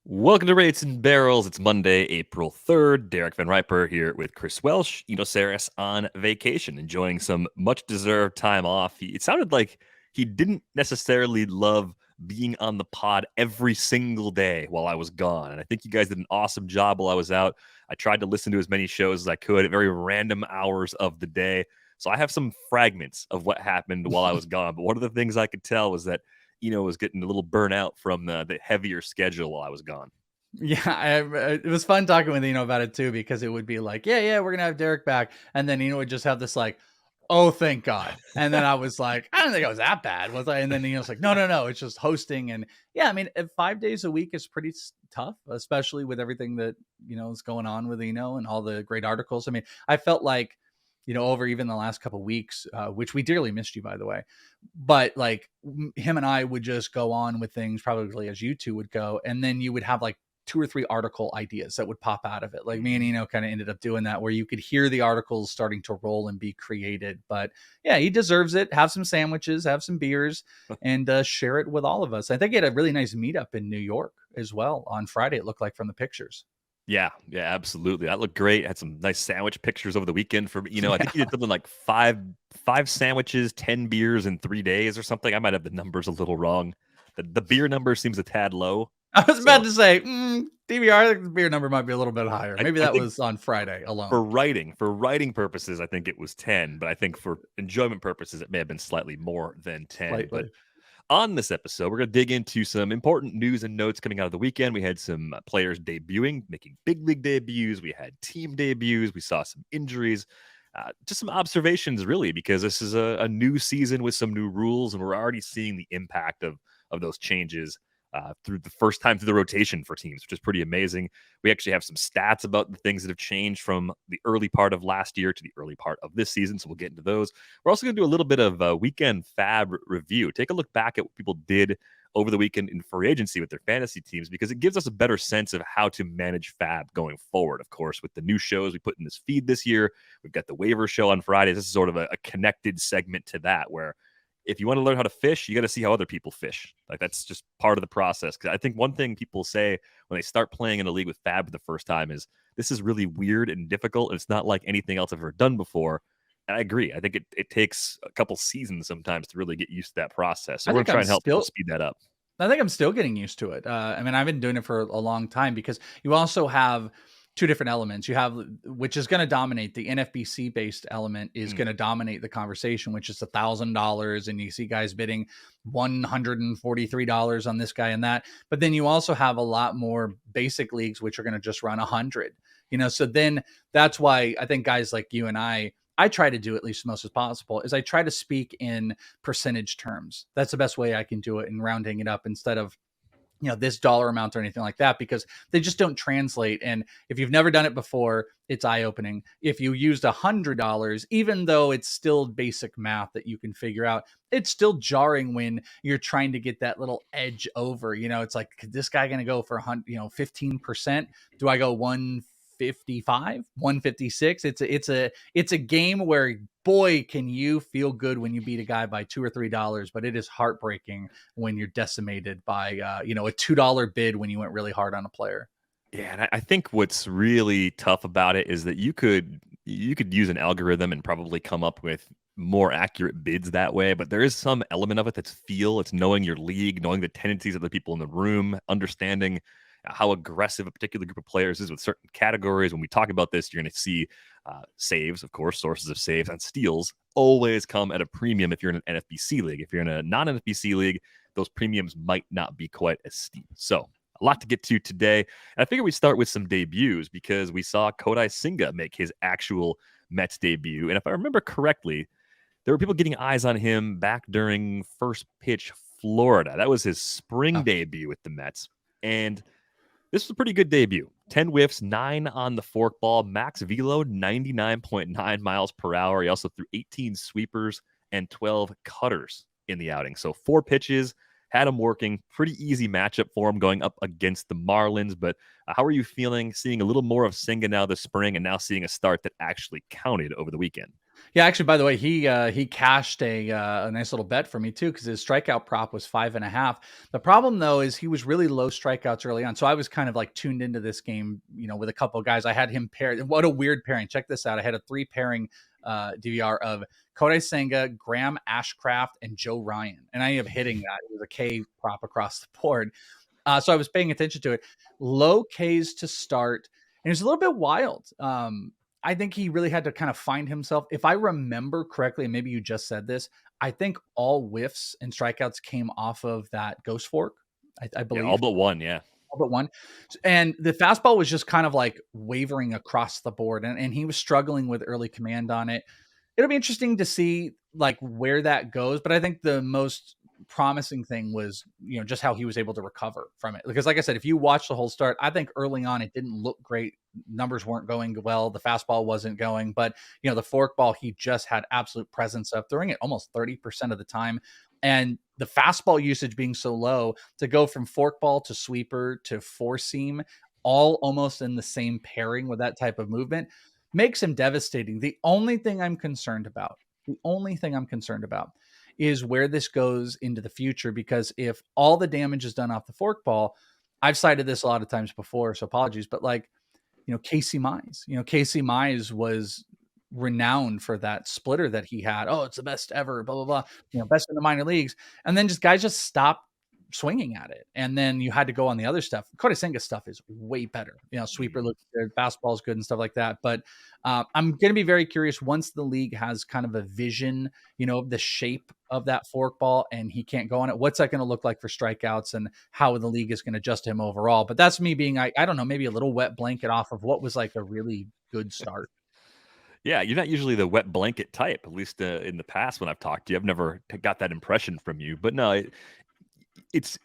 Welcome to Rates and Barrels. It's Monday, April 3rd. Derek Van Riper here with Chris Welsh. Saris on vacation, enjoying some much-deserved time off. It sounded like he didn't necessarily love being on the pod every single day while I was gone. And I think you guys did an awesome job while I was out. I tried to listen to as many shows as I could at very random hours of the day. So I have some fragments of what happened while I was gone. But one of the things I could tell was that was getting a little burnout from the heavier schedule while I was gone. Yeah, it was fun talking with about it too, because it would be like, yeah, we're gonna have Derek back, and then would just have this like, oh, thank God, and then I was like, I don't think I was that bad, was I? And then it's like, no, it's just hosting, and yeah, I mean, 5 days a week is pretty tough, especially with everything that is going on with and all the great articles. I mean, I felt like over even the last couple of weeks, which we dearly missed you, by the way. But like him and I would just go on with things probably as you two would go. And then you would have like 2 or 3 article ideas that would pop out of it. Like me and kind of ended up doing that, where you could hear the articles starting to roll and be created. But yeah, he deserves it. Have some sandwiches, have some beers, and share it with all of us. I think he had a really nice meetup in New York as well on Friday, it looked like, from the pictures. Yeah, absolutely. That looked great. Had some nice sandwich pictures over the weekend for I think you did something like five sandwiches, 10 beers in 3 days or something. I might have the numbers a little wrong. The beer number seems a tad low. I was about to say, DVR, the beer number might be a little bit higher. Maybe I that think was on Friday alone. for writing purposes, I think it was 10, but I think for enjoyment purposes, it may have been slightly more than 10. Slightly. But on this episode, we're going to dig into some important news and notes coming out of the weekend. We had some players debuting, making big league debuts. We had team debuts. We saw some injuries. Just some observations, really, because this is a new season with some new rules, and we're already seeing the impact of those changes through the first time through the rotation for teams, which is pretty amazing. We actually have some stats about the things that have changed from the early part of last year to the early part of this season, so we'll get into those. We're also going to do a little bit of a weekend FAB review. Take a look back at what people did over the weekend in free agency with their fantasy teams, because it gives us a better sense of how to manage FAB going forward. Of course, with the new shows we put in this feed this year, we've got the waiver show on Fridays. This is sort of a connected segment to that, where if you want to learn how to fish, you got to see how other people fish. Like, that's just part of the process. Because I think one thing people say when they start playing in a league with FAB for the first time is, this is really weird and difficult, and it's not like anything else I've ever done before. And I agree. I think it takes a couple seasons sometimes to really get used to that process. So we're going to try and help people speed that up. I think I'm still getting used to it. I mean, I've been doing it for a long time, because you also have 2 different elements. You have, which is going to dominate, the NFBC based element is going to dominate the conversation, which is $1,000. And you see guys bidding $143 on this guy and that. But then you also have a lot more basic leagues, which are going to just run 100, so then that's why I think guys like you and I try to do, at least as much as possible, is I try to speak in percentage terms. That's the best way I can do it, in rounding it up instead of, this dollar amount or anything like that, because they just don't translate. And if you've never done it before, it's eye-opening. If you used $100, even though it's still basic math that you can figure out, it's still jarring when you're trying to get that little edge over. It's like, is this guy going to go for 15%? Do I go 155, 156? It's a game where, boy, can you feel good when you beat a guy by $2 or $3, but it is heartbreaking when you're decimated by a $2 bid when you went really hard on a player. Yeah, and I think what's really tough about it is that you could use an algorithm and probably come up with more accurate bids that way, but there is some element of it that's feel. It's knowing your league, knowing the tendencies of the people in the room, understanding how aggressive a particular group of players is with certain categories. When we talk about this, you're going to see saves, of course, sources of saves and steals always come at a premium if you're in an NFBC league. If you're in a non-NFBC league, those premiums might not be quite as steep. So a lot to get to today. And I figure we start with some debuts, because we saw Kodai Senga make his actual Mets debut. And if I remember correctly, there were people getting eyes on him back during First Pitch Florida. That was his spring debut with the Mets. And this was a pretty good debut. 10 whiffs, 9 on the forkball. Max velo, 99.9 miles per hour. He also threw 18 sweepers and 12 cutters in the outing. So 4 pitches, had him working. Pretty easy matchup for him going up against the Marlins. But how are you feeling seeing a little more of Senga now this spring, and now seeing a start that actually counted over the weekend? Yeah, actually, by the way, he cashed a nice little bet for me too because his strikeout prop was 5.5. The problem though is he was really low strikeouts early on, so I was kind of like tuned into this game, with a couple of guys. I had him paired. What a weird pairing! Check this out. I had a 3 pairing DVR of Kodai Senga, Graham Ashcraft, and Joe Ryan, and I ended up hitting that. It was a K prop across the board. So I was paying attention to it. Low Ks to start, and it was a little bit wild. I think he really had to kind of find himself. If I remember correctly, and maybe you just said this, I think all whiffs and strikeouts came off of that ghost fork, I Yeah, believe. all but one. Yeah. All but one. And the fastball was just kind of like wavering across the board. And he was struggling with early command on it. It'll be interesting to see like where that goes. But I think the most promising thing was, just how he was able to recover from it. Because like I said, if you watch the whole start, I think early on it didn't look great. Numbers weren't going well. The fastball wasn't going, but the forkball, he just had absolute presence of throwing it almost 30% of the time. And the fastball usage being so low, to go from forkball to sweeper to four seam, all almost in the same pairing with that type of movement, makes him devastating. The only thing I'm concerned about is where this goes into the future, because if all the damage is done off the forkball, I've cited this a lot of times before, so apologies, but like, Casey Mize was renowned for that splitter that he had. Oh, it's the best ever, blah, blah, blah, best in the minor leagues. And then guys just stopped swinging at it. And then you had to go on the other stuff. Kodai Senga stuff is way better. Sweeper looks good, fastball is good and stuff like that. But I'm going to be very curious once the league has kind of a vision, the shape of that forkball and he can't go on it. What's that going to look like for strikeouts and how the league is going to adjust him overall? But that's me being, I don't know, maybe a little wet blanket off of what was like a really good start. Yeah, you're not usually the wet blanket type, at least in the past when I've talked to you. I've never got that impression from you. But no, it's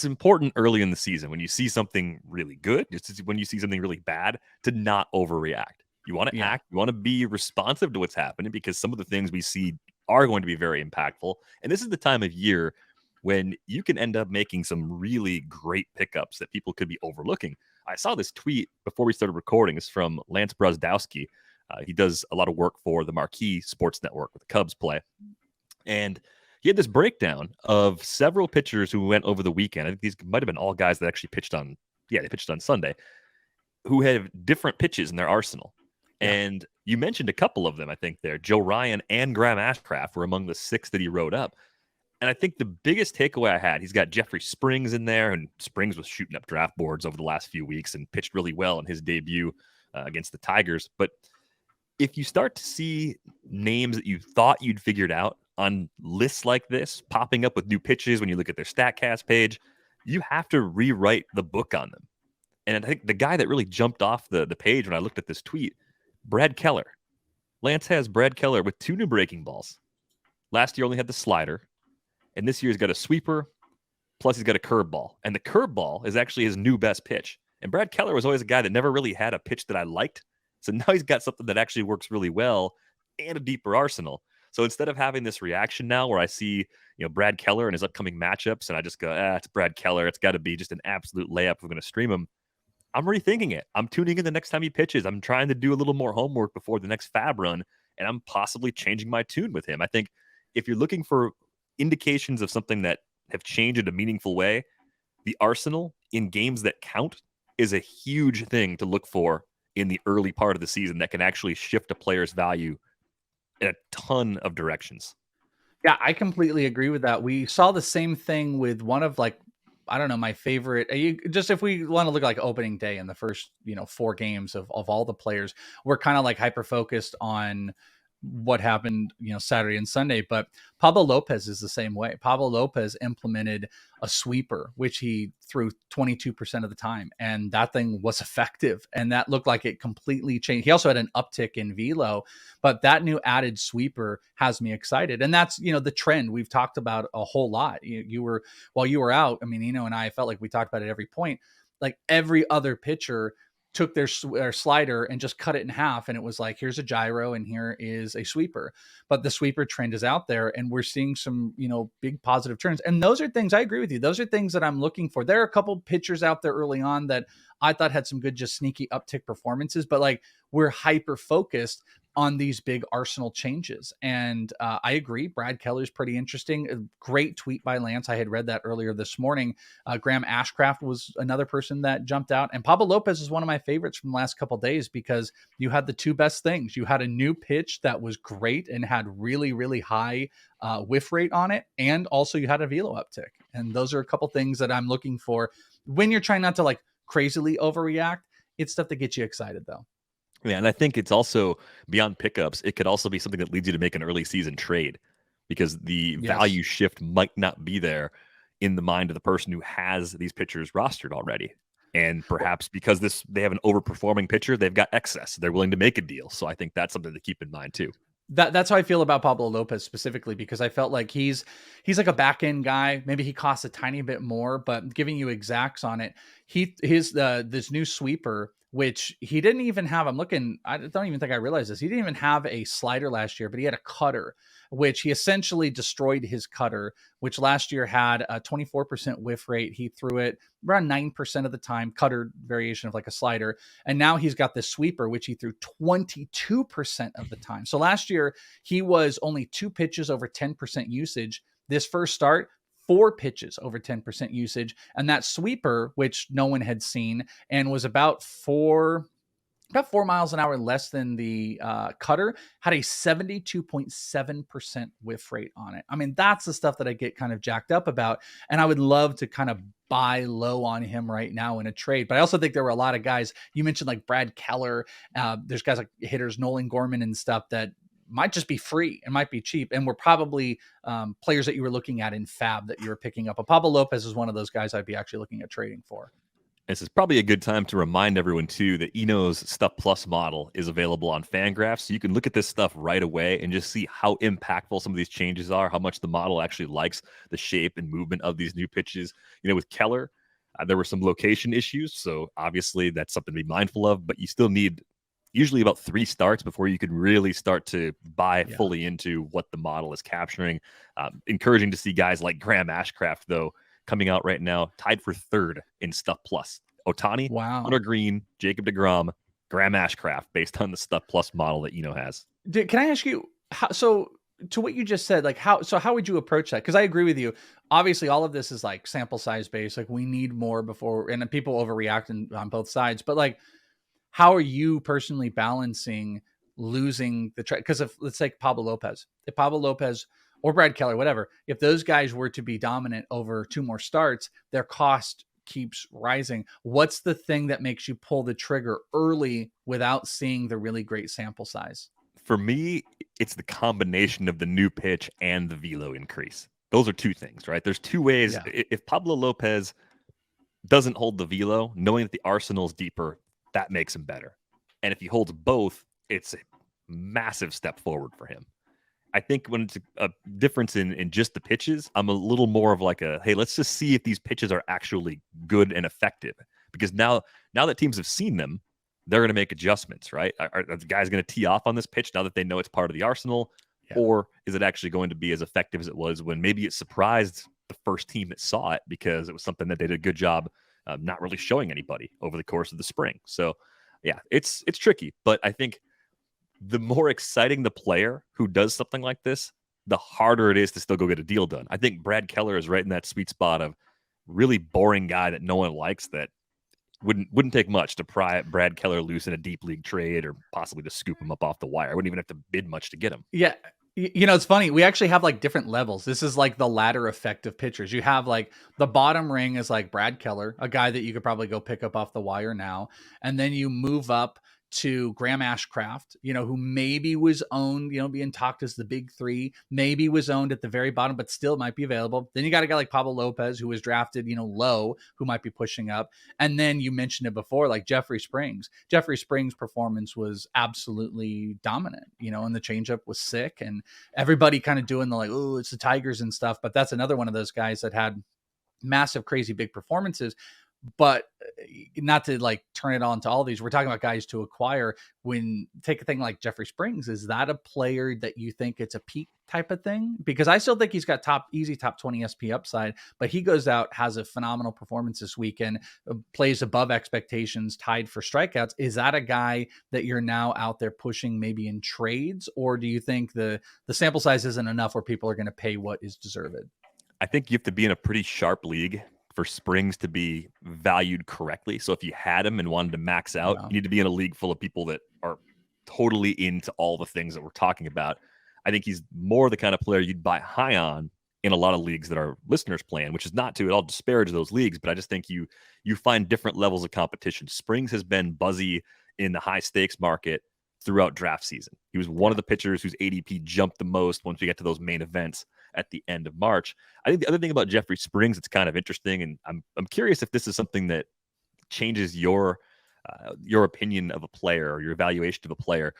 important early in the season when you see something really good, just when you see something really bad, to not overreact. You want to act, you want to be responsive to what's happening, because some of the things we see are going to be very impactful. And this is the time of year when you can end up making some really great pickups that people could be overlooking. I saw this tweet before we started recording. It's from Lance Brosdowski. He does a lot of work for the Marquee Sports Network with the Cubs play. And he had this breakdown of several pitchers who went over the weekend. I think these might have been all guys that actually pitched on Sunday, who have different pitches in their arsenal. Yeah. And you mentioned a couple of them, I think there. Joe Ryan and Graham Ashcraft were among the 6 that he wrote up. And I think the biggest takeaway I had, he's got Jeffrey Springs in there, and Springs was shooting up draft boards over the last few weeks and pitched really well in his debut against the Tigers. But if you start to see names that you thought you'd figured out on lists like this popping up with new pitches when you look at their StatCast page, you have to rewrite the book on them. And I think the guy that really jumped off the page when I looked at this tweet, Brad Keller. Lance has Brad Keller with 2 new breaking balls. Last year only had the slider, and this year he's got a sweeper, plus he's got a curveball. And the curveball is actually his new best pitch. And Brad Keller was always a guy that never really had a pitch that I liked. So now he's got something that actually works really well and a deeper arsenal. So instead of having this reaction now where I see, Brad Keller and his upcoming matchups, and I just go, it's Brad Keller, it's got to be just an absolute layup if we're going to stream him, I'm rethinking it. I'm tuning in the next time he pitches. I'm trying to do a little more homework before the next FAB run, and I'm possibly changing my tune with him. I think if you're looking for indications of something that have changed in a meaningful way, the arsenal in games that count is a huge thing to look for in the early part of the season that can actually shift a player's value in a ton of directions. Yeah, I completely agree with that. We saw the same thing with one of my favorite, just if we want to look like opening day in the first, 4 games of all the players, we're kind of like hyper focused on what happened, Saturday and Sunday, but Pablo Lopez is the same way. Pablo Lopez implemented a sweeper, which he threw 22% of the time, and that thing was effective, and that looked like it completely changed. He also had an uptick in velo, but that new added sweeper has me excited, and that's the trend we've talked about a whole lot. While you were out, I mean, and I felt like we talked about it at every point. Like every other pitcher took their slider and just cut it in half, and it was like, here's a gyro and here is a sweeper. But the sweeper trend is out there, and we're seeing some big positive turns, and those are things, I agree with you, those are things that I'm looking for. There are a couple pitchers out there early on that I thought had some good, just sneaky uptick performances, but like we're hyper focused on these big arsenal changes. And I agree. Brad Keller's pretty interesting. A great tweet by Lance. I had read that earlier this morning. Graham Ashcraft was another person that jumped out. And Pablo Lopez is one of my favorites from the last couple of days because you had the two best things. You had a new pitch that was great and had really, really high whiff rate on it. And also you had a velo uptick. And those are a couple things that I'm looking for when you're trying not to like crazily overreact. It's stuff that gets you excited though. Yeah, and I think it's also beyond pickups. It could also be something that leads you to make an early season trade because the value shift might not be there in the mind of the person who has these pitchers rostered already. And perhaps because they have an overperforming pitcher, they've got excess. They're willing to make a deal. So I think that's something to keep in mind too. That's how I feel about Pablo Lopez specifically, because I felt like he's like a back end guy. Maybe he costs a tiny bit more, but giving you exacts on it, this new sweeper, which he didn't even have. I don't even think I realized this. He didn't even have a slider last year, but he had a cutter, which he essentially destroyed his cutter, which last year had a 24% whiff rate. He threw it around 9% of the time, cutter variation of like a slider. And now he's got this sweeper, which he threw 22% of the time. So last year he was only 2 pitches over 10% usage. This first start, 4 pitches over 10% usage. And that sweeper, which no one had seen and was about 4 miles an hour less than the cutter, had a 72.7% whiff rate on it. I mean, that's the stuff that I get kind of jacked up about. And I would love to kind of buy low on him right now in a trade. But I also think there were a lot of guys, you mentioned like Brad Keller. There's guys like hitters, Nolan Gorman and stuff that might just be free and might be cheap. And we're probably players that you were looking at in FAB that you were picking up. But Pablo Lopez is one of those guys I'd be actually looking at trading for. This is probably a good time to remind everyone, too, that Eno's Stuff Plus model is available on Fangraphs. So you can look at this stuff right away and just see how impactful some of these changes are, how much the model actually likes the shape and movement of these new pitches. With Keller, there were some location issues. So obviously that's something to be mindful of, but you still need usually about 3 starts before you can really start to buy fully into what the model is capturing. Encouraging to see guys like Graham Ashcraft, though, coming out right now, tied for 3rd in Stuff Plus. Otani, Hunter Green, Jacob deGrom, Graham Ashcraft, based on the Stuff Plus model that has. Can I ask you, so to what you just said, like how would you approach that? Because I agree with you. Obviously, all of this is like sample size based. Like we need more before, and people overreact on both sides. But like, how are you personally balancing losing the trade? Because if let's take Pablo Lopez, or Brad Keller, whatever, if those guys were to be dominant over 2 more starts, their cost keeps rising. What's the thing that makes you pull the trigger early without seeing the really great sample size? For me, it's the combination of the new pitch and the velo increase. Those are 2 things, right? There's 2 ways. Yeah. If Pablo Lopez doesn't hold the velo, knowing that the arsenal's deeper, that makes him better. And if he holds both, it's a massive step forward for him. I think when it's a difference in just the pitches, I'm a little more of like hey, let's just see if these pitches are actually good and effective. Because now that teams have seen them, they're going to make adjustments, right? Are the guys going to tee off on this pitch now that they know it's part of the arsenal? Yeah. Or is it actually going to be as effective as it was when maybe it surprised the first team that saw it because it was something that they did a good job not really showing anybody over the course of the spring? So, yeah, it's tricky. But I think the more exciting the player who does something like this, the harder it is to still go get a deal done. I think Brad Keller is right in that sweet spot of really boring guy that no one likes, that wouldn't take much to pry Brad Keller loose in a deep league trade or possibly to scoop him up off the wire. I wouldn't even have to bid much to get him. Yeah. It's funny. We actually have like different levels. This is like the ladder effect of pitchers. You have like the bottom ring is like Brad Keller, a guy that you could probably go pick up off the wire now. And then you move up to Graham Ashcraft, who maybe was owned, being talked as the big 3, maybe was owned at the very bottom, but still might be available. Then you got a guy like Pablo Lopez, who was drafted, low, who might be pushing up. And then you mentioned it before, like Jeffrey Springs. Jeffrey Springs' performance was absolutely dominant, and the changeup was sick. And everybody kind of doing the like, oh, it's the Tigers and stuff. But that's another one of those guys that had massive, crazy big performances. But not to like turn it on to all these, we're talking about guys to acquire. When take a thing like Jeffrey Springs, is that a player that you think it's a peak type of thing? Because I still think he's got easy top 20 SP upside, but he goes out, has a phenomenal performance this weekend, plays above expectations, tied for strikeouts. Is that a guy that you're now out there pushing maybe in trades, or do you think the sample size isn't enough where people are going to pay what is deserved? I think you have to be in a pretty sharp league for Springs to be valued correctly. So if you had him and wanted to max out, you need to be in a league full of people that are totally into all the things that we're talking about. I think he's more the kind of player you'd buy high on in a lot of leagues that our listeners play in, which is not to at all disparage those leagues, but I just think you find different levels of competition. Springs has been buzzy in the high stakes market throughout draft season. He was one of the pitchers whose ADP jumped the most once we get to those main events at the end of March. I think the other thing about Jeffrey Springs, it's kind of interesting, and I'm curious if this is something that changes your opinion of a player or your evaluation of a player.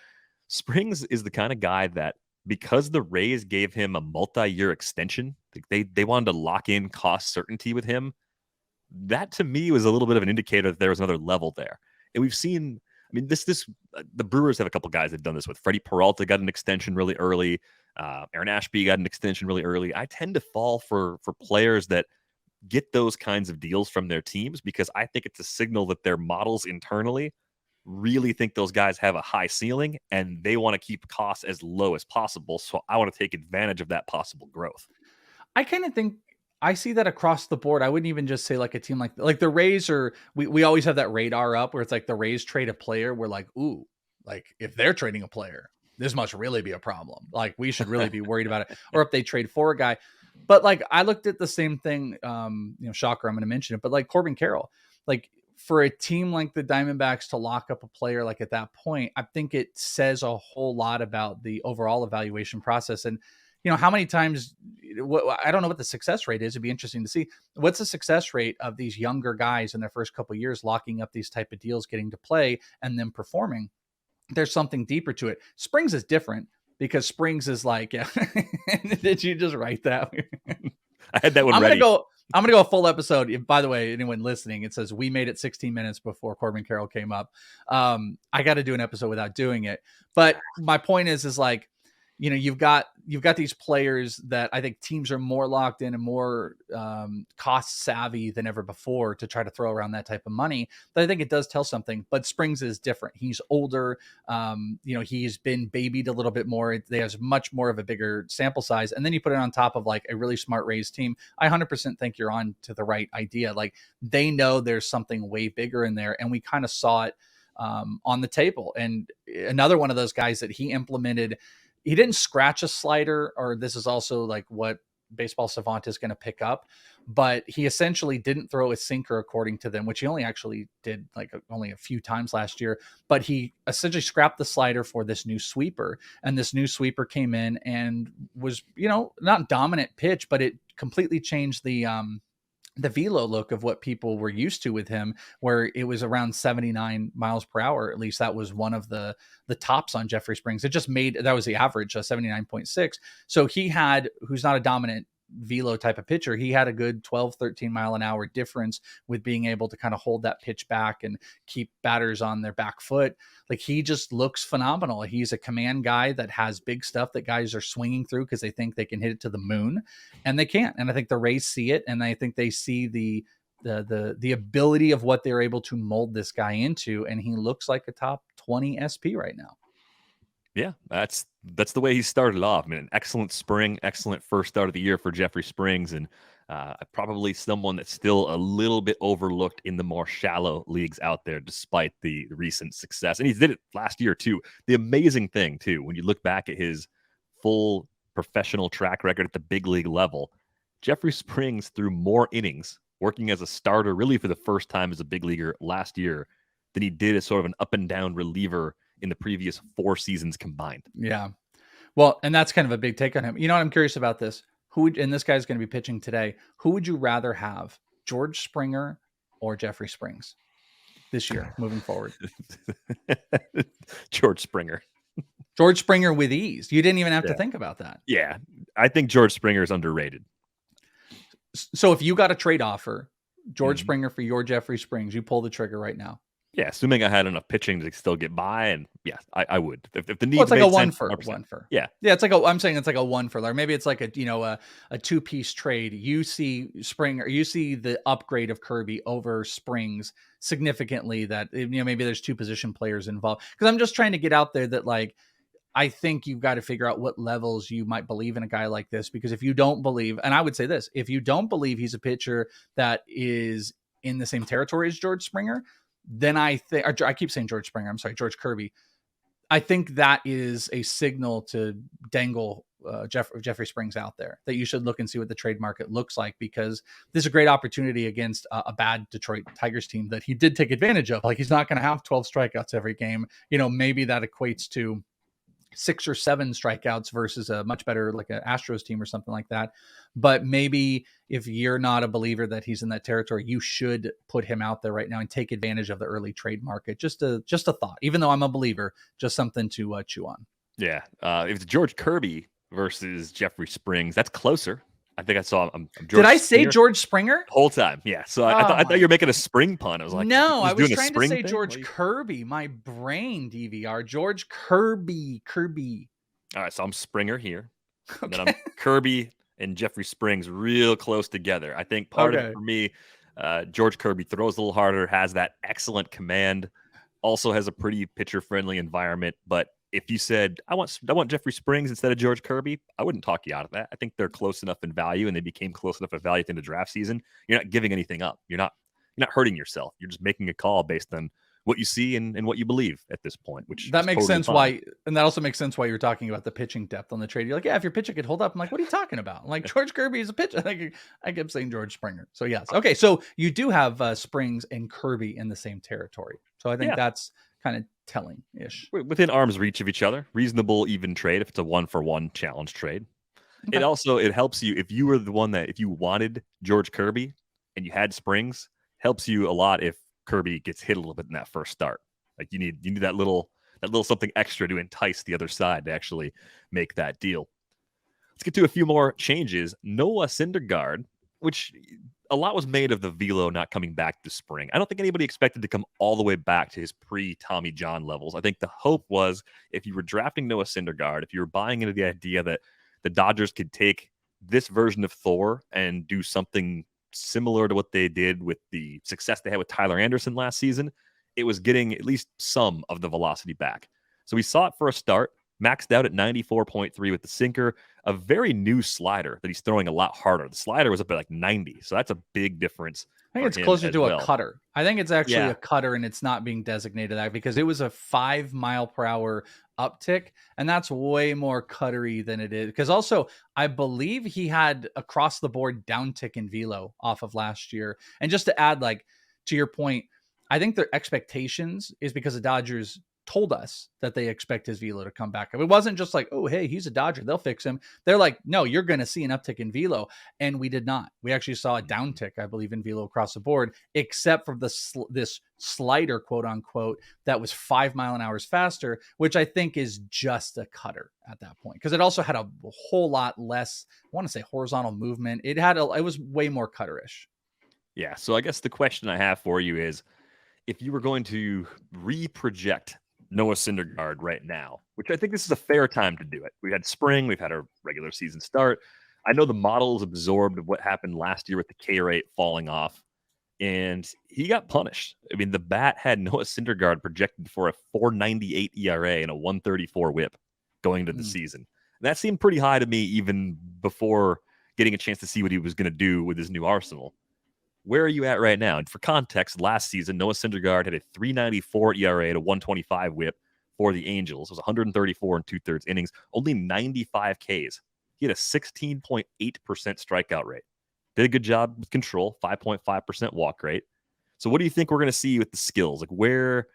Springs is the kind of guy that, because the Rays gave him a multi-year extension, they wanted to lock in cost certainty with him. That to me was a little bit of an indicator that there was another level there. And we've seen, I mean, the Brewers have a couple guys that have done this with. Freddie Peralta got an extension really early. Aaron Ashby got an extension really early. I tend to fall for players that get those kinds of deals from their teams because I think it's a signal that their models internally really think those guys have a high ceiling and they want to keep costs as low as possible. So I want to take advantage of that possible growth. I kind of think I see that across the board. I wouldn't even just say like a team like the Rays, or we always have that radar up where it's like the Rays trade a player. We're like, ooh, like if they're trading a player, this must really be a problem. Like we should really be worried about it. Or if they trade for a guy. But like I looked at the same thing, shocker, I'm going to mention it, but like Corbin Carroll, like for a team like the Diamondbacks to lock up a player like at that point, I think it says a whole lot about the overall evaluation process. And how many times, I don't know what the success rate is. It'd be interesting to see what's the success rate of these younger guys in their first couple of years, locking up these type of deals, getting to play and then performing. There's something deeper to it. Springs is different because Springs is like, yeah. Did you just write that? I had that one ready. I'm going to go a full episode. By the way, anyone listening, it says we made it 16 minutes before Corbin Carroll came up. I got to do an episode without doing it. But my point is like, you've got these players that I think teams are more locked in and more cost savvy than ever before to try to throw around that type of money. But I think it does tell something. But Springs is different. He's older. He's been babied a little bit more. They have much more of a bigger sample size. And then you put it on top of like a really smart Rays team. I 100% think you're on to the right idea. Like they know there's something way bigger in there. And we kind of saw it on the table. And another one of those guys that he implemented, he didn't scratch a slider, or this is also like what Baseball Savant is going to pick up, but he essentially didn't throw a sinker according to them, which he only actually did like only a few times last year, but he essentially scrapped the slider for this new sweeper. And this new sweeper came in and was, not dominant pitch, but it completely changed the velo look of what people were used to with him, where it was around 79 miles per hour. At least that was one of the tops on Jeffrey Springs. It just that was the average, 79.6. So he had, who's not a dominant velo type of pitcher, he had a good 12, 13 mile an hour difference with being able to kind of hold that pitch back and keep batters on their back foot. Like he just looks phenomenal. He's a command guy that has big stuff that guys are swinging through because they think they can hit it to the moon, and they can't. And I think the Rays see it, and I think they see the ability of what they're able to mold this guy into, and he looks like a top 20 SP right now. Yeah, that's the way he started off. I mean, an excellent spring, excellent first start of the year for Jeffrey Springs, and probably someone that's still a little bit overlooked in the more shallow leagues out there, despite the recent success. And he did it last year too. The amazing thing too, when you look back at his full professional track record at the big league level, Jeffrey Springs threw more innings working as a starter, really for the first time as a big leaguer last year, than he did as sort of an up and down reliever in the previous 4 seasons combined. Yeah. Well, and that's kind of a big take on him. I'm curious about this. And this guy's going to be pitching today. Who would you rather have, George Springer or Jeffrey Springs this year moving forward? George Springer. George Springer with ease. You didn't even have to think about that. Yeah. I think George Springer is underrated. So if you got a trade offer George Springer for your Jeffrey Springs. You pull the trigger right now. Yeah, assuming I had enough pitching to still get by, and yeah, I would. If the need Well, it's like a made one sense, for 100%. one for. Yeah, Yeah, it's like I'm saying it's like a one for, or maybe it's like a a 2-piece trade. You see Springer, you see the upgrade of Kirby over Springs significantly. That maybe there's 2 position players involved. Because I'm just trying to get out there that like I think you've got to figure out what levels you might believe in a guy like this. Because if you don't believe, and I would say this, if you don't believe he's a pitcher that is in the same territory as George Springer, then I think I keep saying George Springer. I'm sorry, George Kirby. I think that is a signal to dangle Jeffrey Springs out there, that you should look and see what the trade market looks like, because this is a great opportunity against a bad Detroit Tigers team that he did take advantage of. Like, he's not going to have 12 strikeouts every game. Maybe that equates to 6 or 7 strikeouts versus a much better, like an Astros team or something like that. But maybe if you're not a believer that he's in that territory, you should put him out there right now and take advantage of the early trade market. Just a thought, even though I'm a believer, just something to chew on. Yeah. If it's George Kirby versus Jeffrey Springs, that's closer. I think I saw George. Did I say Springer George Springer? the whole time? Yeah. So I thought you were making a spring pun. I was like, no, I was doing trying to say thing? George Kirby. My brain DVR. George Kirby. All right, so I'm Springer here. Okay. And then I'm Kirby and Jeffrey Springs real close together. I think part of it for me, George Kirby throws a little harder, has that excellent command, also has a pretty pitcher-friendly environment. But if you said, I want Jeffrey Springs instead of George Kirby, I wouldn't talk you out of that. I think they're close enough in value, and they became close enough in value at the end of draft season. You're not giving anything up. You're not hurting yourself. You're just making a call based on what you see and what you believe at this point, which that makes totally sense. fine. And that also makes sense why you're talking about the pitching depth on the trade. You're like, yeah, if your pitcher could hold up. I'm like, what are you talking about? I'm like, George Kirby is a pitcher. I kept saying George Springer. So yes. Okay. So you do have Springs and Kirby in the same territory. So I think that's kind of telling ish. Within arm's reach of each other, reasonable, even trade. If it's a 1-for-1 challenge trade, Okay. it helps you if you were the one that if you wanted George Kirby and you had Springs, helps you a lot if Kirby gets hit a little bit in that first start. Like you need that little something extra to entice the other side to actually make that deal. Let's get to a few more changes. Noah Syndergaard, which a lot was made of the Velo not coming back this spring. I don't think anybody expected to come all the way back to his pre-Tommy John levels. I think the hope was if you were drafting Noah Syndergaard, if you were buying into the idea that the Dodgers could take this version of Thor and do something similar to what they did with the success they had with Tyler Anderson last season, it was getting at least some of the velocity back. So we saw it for a start, maxed out at 94.3 with the sinker, a very new slider that he's throwing a lot harder. The slider was up at like 90, so that's a big difference. I think it's closer to a cutter. I think it's actually a cutter, and it's not being designated that because it was a 5 mile per hour uptick, and that's way more cuttery than it is. Because also, I believe he had across the board downtick in velo off of last year. And just to add, like to your point, I think their expectations is because the Dodgers told us that they expect his velo to come back. It wasn't just like, oh, hey, he's a Dodger, they'll fix him. They're like, no, you're going to see an uptick in velo. And we did not. We actually saw a downtick, I believe, in velo across the board, except for this slider, quote unquote, that was 5 miles an hour faster, which I think is just a cutter at that point. Because it also had a whole lot less, I want to say horizontal movement. It was way more cutterish. Yeah. So I guess the question I have for you is, if you were going to re-project Noah Syndergaard right now, which I think this is a fair time to do it. We had spring, we've had our regular season start. I know the models absorbed what happened last year with the K rate falling off, and he got punished. I mean, the bat had Noah Syndergaard projected for a 4.98 ERA and a 1.34 WHIP going into the season. And that seemed pretty high to me even before getting a chance to see what he was going to do with his new arsenal. Where are you at right now? And for context, last season, Noah Syndergaard had a 3.94 ERA and a 1.25 WHIP for the Angels. It was 134 and 2/3 innings, only 95 Ks. He had a 16.8% strikeout rate. Did a good job with control, 5.5% walk rate. So what do you think we're going to see with the skills? Like where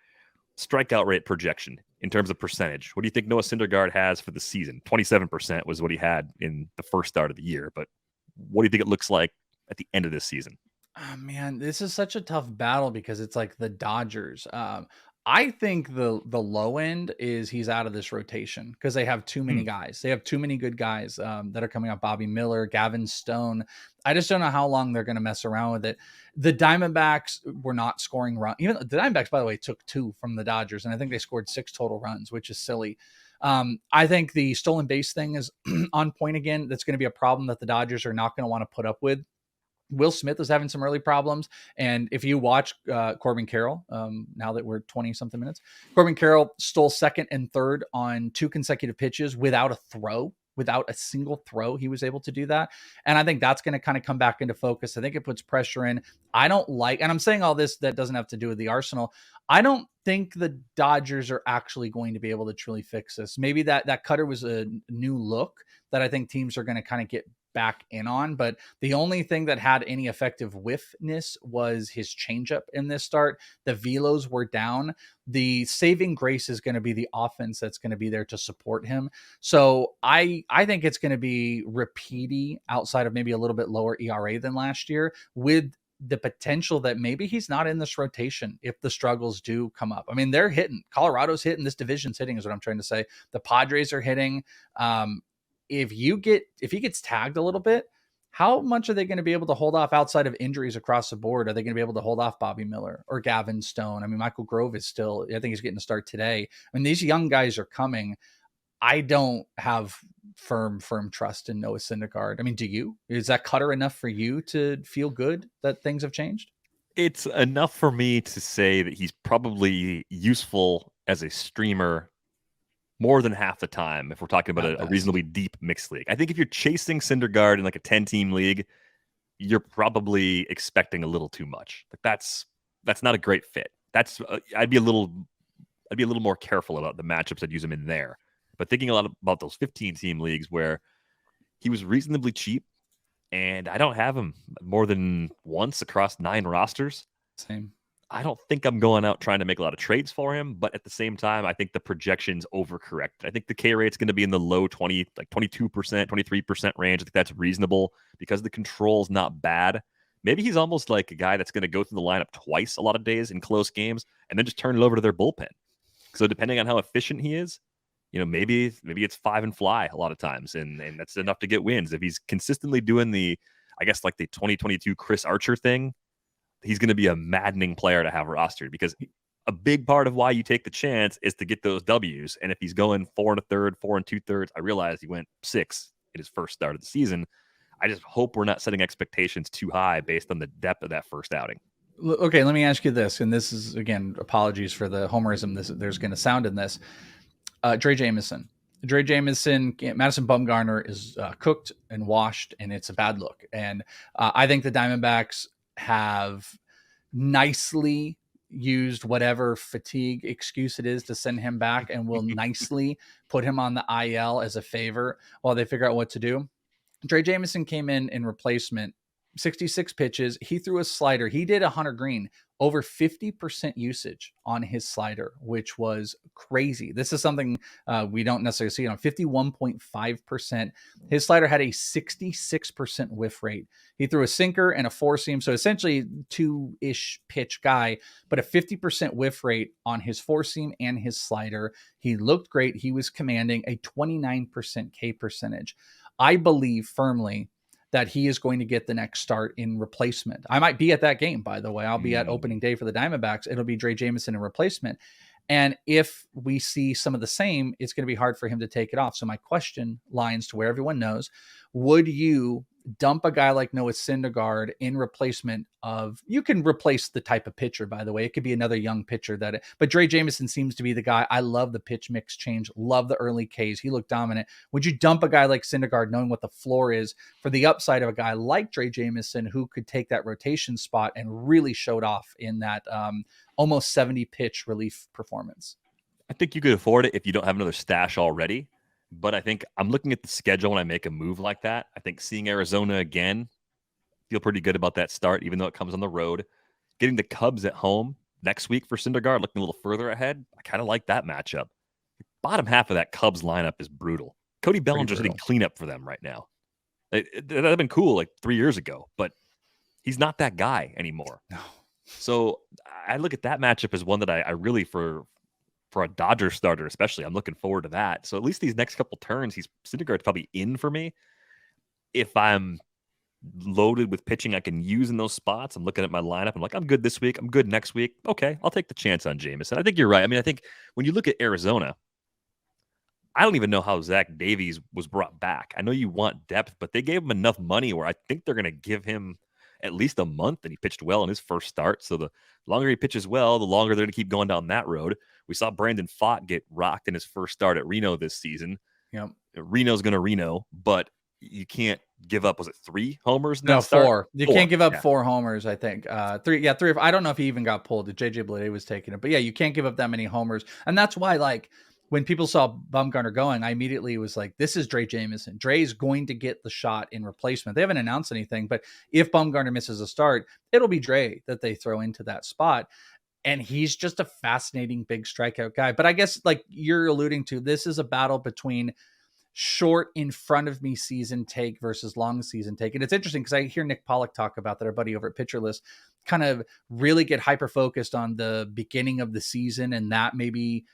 strikeout rate projection in terms of percentage? What do you think Noah Syndergaard has for the season? 27% was what he had in the first start of the year. But what do you think it looks like at the end of this season? Oh, man, this is such a tough battle because it's like the Dodgers. I think the low end is he's out of this rotation because they have too many guys. They have too many good guys that are coming up. Bobby Miller, Gavin Stone. I just don't know how long they're going to mess around with it. The Diamondbacks were not scoring runs. Even the Diamondbacks, by the way, took 2 from the Dodgers, and I think they scored 6 total runs, which is silly. I think the stolen base thing is on point again. That's going to be a problem that the Dodgers are not going to want to put up with. Will Smith was having some early problems. And if you watch Corbin Carroll, now that we're 20 something minutes, Corbin Carroll stole second and third on 2 consecutive pitches without a throw. Without a single throw, he was able to do that. And I think that's going to kind of come back into focus. I think it puts pressure in. I don't like, and I'm saying all this that doesn't have to do with the Arsenal. I don't think the Dodgers are actually going to be able to truly fix this. Maybe that cutter was a new look that I think teams are going to kind of get back in on. But the only thing that had any effective whiffness was his changeup in this start. The velos were down. The saving grace is going to be the offense that's going to be there to support him. So I think it's going to be repeaty outside of maybe a little bit lower ERA than last year, with the potential that maybe he's not in this rotation if the struggles do come up. I mean, they're hitting. Colorado's hitting. This division's hitting is what I'm trying to say. The Padres are hitting. If he gets tagged a little bit, how much are they going to be able to hold off outside of injuries across the board? Are they going to be able to hold off Bobby Miller or Gavin Stone? I mean, Michael Grove is still, I think he's getting to start today. I mean, these young guys are coming. I don't have firm trust in Noah Syndergaard. I mean, do you? Is that cutter enough for you to feel good that things have changed? It's enough for me to say that he's probably useful as a streamer more than half the time if we're talking about a reasonably deep mixed league. I think if you're chasing Syndergaard in like a 10-team league, you're probably expecting a little too much. Like that's not a great fit. That's I'd be a little more careful about the matchups I'd use him in there. But thinking a lot about those 15-team leagues where he was reasonably cheap, and I don't have him more than once across 9 rosters. Same. I don't think I'm going out trying to make a lot of trades for him, but at the same time, I think the projection's overcorrected. I think the K rate's going to be in the low 20, like 22%, 23% range. I think that's reasonable because the control's not bad. Maybe he's almost like a guy that's going to go through the lineup twice a lot of days in close games and then just turn it over to their bullpen. So depending on how efficient he is, maybe it's 5 and fly a lot of times, and that's enough to get wins. If he's consistently doing the 2022 Chris Archer thing, he's going to be a maddening player to have rostered, because a big part of why you take the chance is to get those W's. And if he's going 4 1/3, 4 2/3, I realize he went 6 in his first start of the season. I just hope we're not setting expectations too high based on the depth of that first outing. Okay, let me ask you this, and this is, again, apologies for the homerism there's going to sound in this. Dre Jameson, Madison Bumgarner is cooked and washed, and it's a bad look. And I think the Diamondbacks have nicely used whatever fatigue excuse it is to send him back, and will nicely put him on the IL as a favor while they figure out what to do. Dre Jameson came in replacement, 66 pitches. He threw a slider. He did a Hunter Green, over 50% usage on his slider, which was crazy. This is something we don't necessarily see on 51.5%. His slider had a 66% whiff rate. He threw a sinker and a four seam. So essentially 2-ish pitch guy, but a 50% whiff rate on his four seam and his slider. He looked great. He was commanding a 29% K percentage. I believe firmly that he is going to get the next start in replacement. I might be at that game, by the way. I'll be at opening day for the Diamondbacks. It'll be Dre Jameson in replacement. And if we see some of the same, it's going to be hard for him to take it off. So my question lines to where everyone knows, would you dump a guy like Noah Syndergaard in replacement of, you can replace the type of pitcher, by the way, it could be another young pitcher but Dre Jameson seems to be the guy. I love the pitch mix change, love the early Ks. He looked dominant. Would you dump a guy like Syndergaard knowing what the floor is for the upside of a guy like Dre Jameson, who could take that rotation spot and really showed off in that almost 70 pitch relief performance? I think you could afford it if you don't have another stash already. But I think I'm looking at the schedule when I make a move like that. I think seeing Arizona again, feel pretty good about that start, even though it comes on the road. Getting the Cubs at home next week for Syndergaard, looking a little further ahead. I kind of like that matchup. The bottom half of that Cubs lineup is brutal. Cody Bellinger's hitting cleanup for them right now. That'd have been cool like 3 years ago, but he's not that guy anymore. No. So I look at that matchup as one that I really, for a Dodger starter especially, I'm looking forward to that. So at least these next couple turns, Syndergaard's probably in for me. If I'm loaded with pitching I can use in those spots, I'm looking at my lineup. I'm like, I'm good this week. I'm good next week. Okay, I'll take the chance on Jameson. I think you're right. I mean, I think when you look at Arizona, I don't even know how Zach Davies was brought back. I know you want depth, but they gave him enough money where I think they're going to give him at least a month, and he pitched well in his first start. So the longer he pitches well, the longer they're going to keep going down that road. We saw Brandon Pfaadt get rocked in his first start at Reno this season. Yep. Reno's going to Reno, but you can't give up, was it 3 homers in No, that start? 4. You can't give up 4 homers, I think. 3, yeah, 3. I don't know if he even got pulled. JJ Bleday was taking it. But yeah, you can't give up that many homers. And that's why, like, when people saw Bumgarner going, I immediately was like, this is Dre Jameson. Dre's going to get the shot in replacement. They haven't announced anything, but if Bumgarner misses a start, it'll be Dre that they throw into that spot. And he's just a fascinating big strikeout guy. But I guess, like you're alluding to, this is a battle between short in front of me season take versus long season take. And it's interesting because I hear Nick Pollock talk about that, our buddy over at Pitcher List, kind of really get hyper focused on the beginning of the season, and that maybe,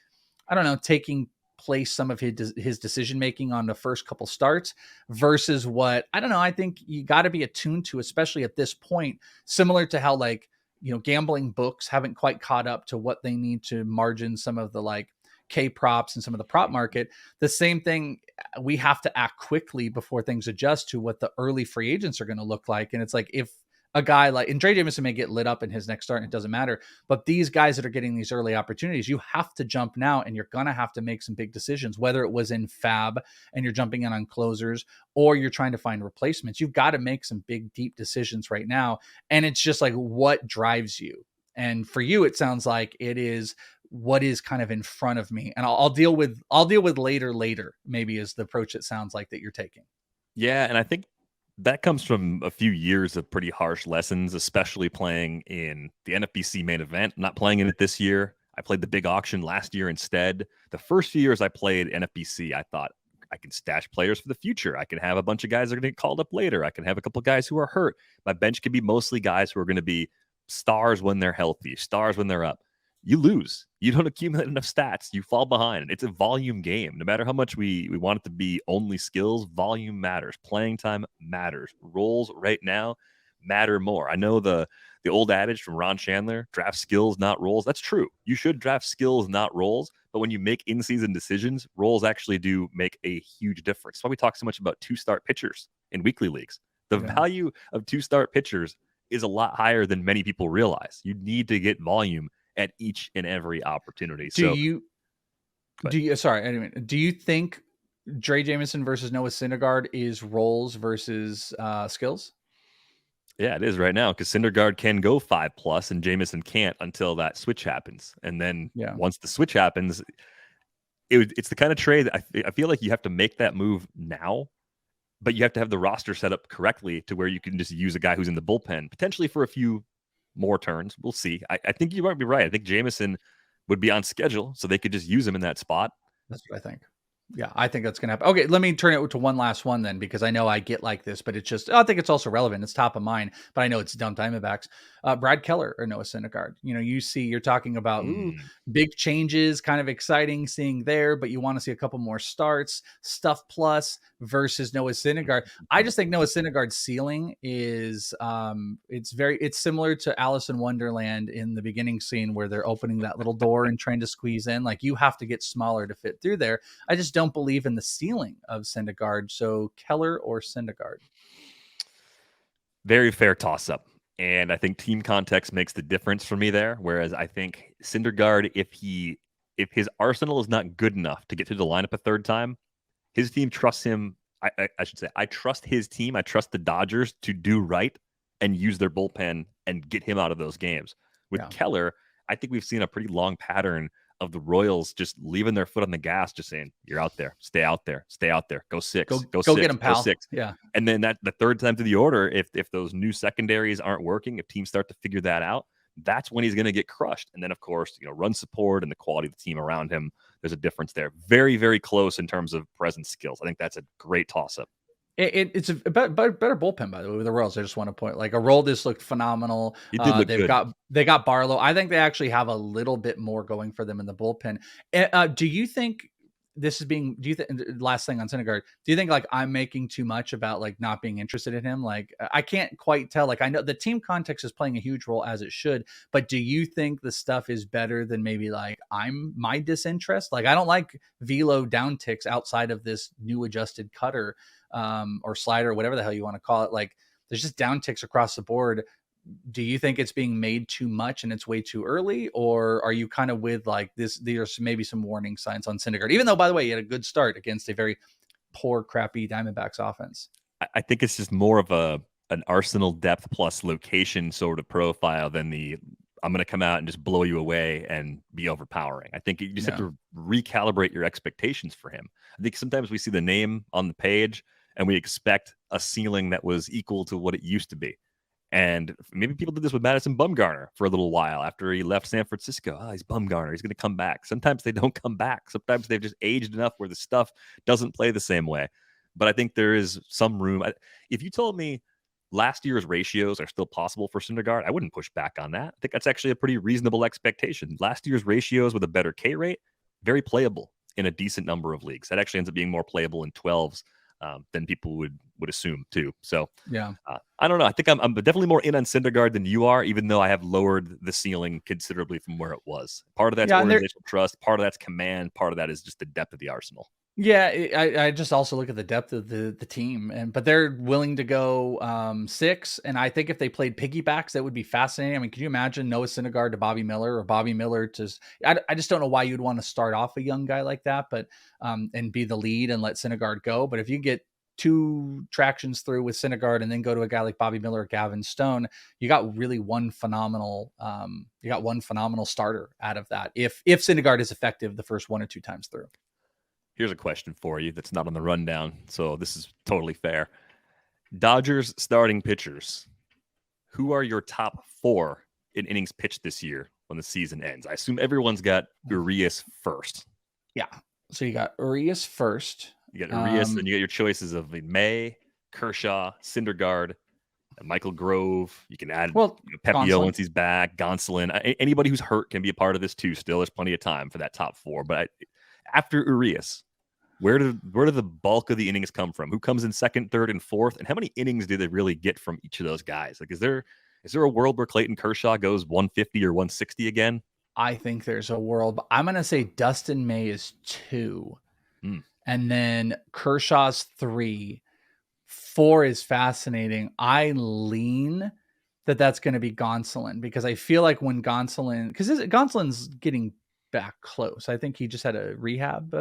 I don't know, taking place some of his decision making on the first couple starts versus what, I don't know, I think you got to be attuned to, especially at this point, similar to how, like, you know, gambling books haven't quite caught up to what they need to margin some of the like K props and some of the prop market. The same thing, we have to act quickly before things adjust to what the early free agents are going to look like. And it's like, if a guy like, and Dre Jameson may get lit up in his next start and it doesn't matter, but these guys that are getting these early opportunities, you have to jump now, and you're going to have to make some big decisions, whether it was in FAB and you're jumping in on closers or you're trying to find replacements. You've got to make some big, deep decisions right now. And it's just like, what drives you? And for you, it sounds like it is what is kind of in front of me, and I'll deal with later, maybe, is the approach it sounds like that you're taking. Yeah. And I think that comes from a few years of pretty harsh lessons, especially playing in the NFBC main event. I'm not playing in it this year. I played the big auction last year instead. The first few years I played NFBC, I thought I can stash players for the future. I can have a bunch of guys that are going to get called up later. I can have a couple of guys who are hurt. My bench can be mostly guys who are going to be stars when they're healthy, stars when they're up. You lose. You don't accumulate enough stats. You fall behind. It's a volume game. No matter how much we want it to be only skills, volume matters. Playing time matters. Roles right now matter more. I know the old adage from Ron Chandler, draft skills, not roles. That's true. You should draft skills, not roles. But when you make in-season decisions, roles actually do make a huge difference. That's why we talk so much about 2-start pitchers in weekly leagues. The value of 2-start pitchers is a lot higher than many people realize. You need to get volume at each and every opportunity. Do you think Dre Jameson versus Noah Syndergaard is roles versus skills? Yeah, it is right now, because Syndergaard can go 5+ and Jameson can't until that switch happens. And then once the switch happens, it's the kind of trade that I feel like you have to make that move now, but you have to have the roster set up correctly to where you can just use a guy who's in the bullpen potentially for a few more turns. We'll see. I think you might be right. I think Jameson would be on schedule, so they could just use him in that spot. That's what I think. Yeah, I think that's going to happen. Okay, let me turn it to one last one then, because I know I get like this, but it's just, I think it's also relevant. It's top of mind, but I know it's dumb Diamondbacks. Brad Keller or Noah Syndergaard. You know, you're talking about big changes, kind of exciting seeing there, but you want to see a couple more starts, stuff plus versus Noah Syndergaard. I just think Noah Syndergaard's ceiling is, it's similar to Alice in Wonderland in the beginning scene where they're opening that little door and trying to squeeze in. Like, you have to get smaller to fit through there. I just don't believe in the ceiling of Syndergaard. So Keller or Syndergaard? Very fair toss-up. And I think team context makes the difference for me there. Whereas I think Syndergaard, if his arsenal is not good enough to get through the lineup a third time, his team trusts him. I should say, I trust his team. I trust the Dodgers to do right and use their bullpen and get him out of those games. With Keller, I think we've seen a pretty long pattern of the Royals just leaving their foot on the gas, just saying, you're out there, stay out there, go six, go six, get him, pal. Go six. Yeah. And then the third time through the order, if those new secondaries aren't working, if teams start to figure that out, that's when he's going to get crushed. And then, of course, run support and the quality of the team around him, there's a difference there. Very, very close in terms of presence skills. I think that's a great toss-up. It's a better bullpen, by the way, with the Royals. I just want to point, like, Aroldis looked phenomenal. He did look They've good. got Barlow. I think they actually have a little bit more going for them in the bullpen. Do you think this is being? Do you think, last thing on Syndergaard? Do you think, like, I'm making too much about, like, not being interested in him? Like, I can't quite tell. Like, I know the team context is playing a huge role, as it should, but do you think the stuff is better than maybe, like, my disinterest? Like, I don't like velo downticks outside of this new adjusted cutter, or slider, whatever the hell you want to call it. Like, there's just downticks across the board. Do you think it's being made too much and it's way too early, or are you kind of with, like, this? There's maybe some warning signs on Syndergaard, even though, by the way, he had a good start against a very poor, crappy Diamondbacks offense. I think it's just more of an Arsenal depth plus location sort of profile than the I'm going to come out and just blow you away and be overpowering. I think you just have to recalibrate your expectations for him. I think sometimes we see the name on the page and we expect a ceiling that was equal to what it used to be. And maybe people did this with Madison Bumgarner for a little while after he left San Francisco. Oh, he's Bumgarner. He's going to come back. Sometimes they don't come back. Sometimes they've just aged enough where the stuff doesn't play the same way. But I think there is some room. If you told me last year's ratios are still possible for Syndergaard, I wouldn't push back on that. I think that's actually a pretty reasonable expectation. Last year's ratios with a better K rate, very playable in a decent number of leagues. That actually ends up being more playable in 12s than people would assume too. So Yeah. I don't know. I think I'm definitely more in on Syndergaard than you are, even though I have lowered the ceiling considerably from where it was. Part of that's organizational trust, part of that's command, part of that is just the depth of the arsenal. Yeah, I just also look at the depth of the team, but they're willing to go 6, and I think if they played piggybacks, that would be fascinating. I mean, could you imagine Noah Syndergaard to Bobby Miller, or Bobby Miller to? I just don't know why you'd want to start off a young guy like that, but and be the lead and let Syndergaard go. But if you get 2 tractions through with Syndergaard and then go to a guy like Bobby Miller or Gavin Stone, you got really one phenomenal starter out of that. If Syndergaard is effective the first 1 or 2 times through. Here's a question for you that's not on the rundown, so this is totally fair. Dodgers starting pitchers. Who are your top 4 in innings pitched this year when the season ends? I assume everyone's got Urias first. Yeah. So you got Urias first. You got Urias, and you got your choices of May, Kershaw, Syndergaard, and Michael Grove. You can add Pepio once he's back, Gonsolin. Anybody who's hurt can be a part of this too. Still, there's plenty of time for that top 4. But after Urias, where do the bulk of the innings come from? Who comes in second, third, and fourth? And how many innings do they really get from each of those guys? Like, is there a world where Clayton Kershaw goes 150 or 160 again? I think there's a world, but I'm going to say Dustin May is 2. And then Kershaw's 3. 4 is fascinating. I lean that's going to be Gonsolin, because I feel like when Gonsolin's getting back close. I think he just had a rehab,